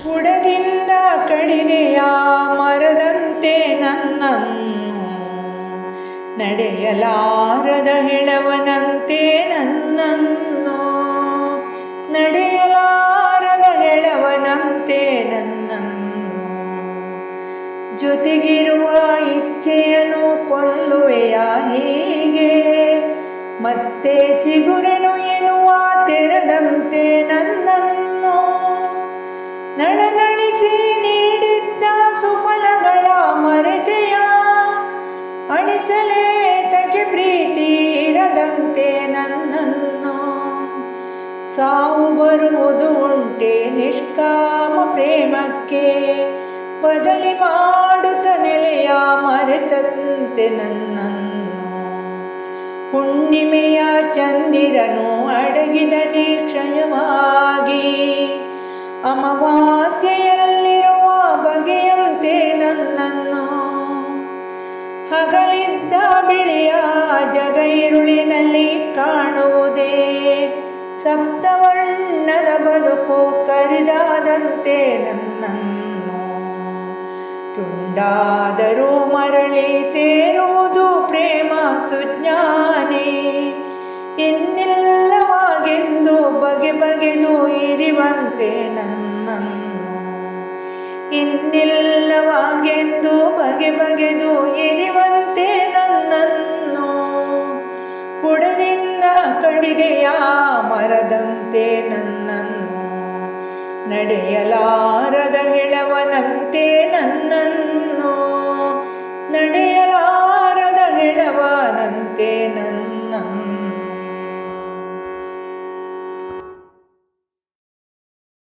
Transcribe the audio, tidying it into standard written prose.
ಬುಡದಿಂದ ಕಡಿದೆಯ ಮರದಂತೆ ನನ್ನನ್ನು, ನಡೆಯಲಾರದ ಹೆಳವನಂತೆ ನನ್ನನ್ನು, ನಡೆಯಲಾರದ ಹೆಳವನಂತೆ ನನ್ನನ್ನು. ಜೊತೆಗಿರುವ ಇಚ್ಛೆಯನ್ನು ಕೊಲ್ಲುವೆಯ ಹೀಗೆ, ಮತ್ತೆ ಚಿಗುರೆನು ಎನ್ನುವ ತೆರೆದಂತೆ ನನ್ನನ್ನು. ನಳನಳಿಸಿ ನೀಡಿದ್ದ ಸುಫಲಗಳ ಮರೆತೆಯ, ಅಣಿಸಲೇತಕ್ಕೆ ಪ್ರೀತಿ ಇರದಂತೆ ನನ್ನನ್ನು. ಸಾವು ಬರುವುದು ಉಂಟೆ ನಿಷ್ಕಾಮ ಪ್ರೇಮಕ್ಕೆ, ಬದಲಿ ಮಾಡುತ್ತ ನೆಲೆಯ ಮರೆತಂತೆ ನನ್ನನ್ನು. ಹುಣ್ಣಿಮೆಯ ಚಂದಿರನು ಅಡಗಿದ ನಿಕ್ಷಯವಾಗಿ, ಅಮಾವಾಸ್ಯೆಯಲ್ಲಿರುವ ಬಗೆಯಂತೆ ನನ್ನನ್ನು. ಹಗಲಿದ್ದ ಬಿಳಿಯ ಜಗ ഇരുಳಿನಲ್ಲಿ ಕಾಣುವುದೇ, ಸಪ್ತವರ್ಣದ ಬದುಕು ಕರಿದಾದಂತೆ ನನ್ನನ್ನು. ತುಂಡಾದರೂ ಮರಳಿ ಸೇರುವುದು ಪ್ರೇಮ ಸುಜ್ಞಾನಿ, ಇನ್ನಿಲ್ಲವಾಗೆಂದು ಬಗೆ ಬಗೆದು ಇರುವಂತೆ ನನ್ನನ್ನು. ಇನ್ನಿಲ್ಲವಾಗೆಂದು ಬಗೆ ಬಗೆದು ಇರುವಂತೆ ನನ್ನನ್ನು. ಬುಡದಿಂದ ಕಡಿದೆಯ ಮರದಂತೆ ನನ್ನನ್ನು, ನಡೆಯಲಾರದ ಹೆಳವನಂತೆ ನನ್ನನ್ನು, ನಡೆಯಲಾರದ ಹೆಳವನಂತೆ ನನ್ನನ್ನು.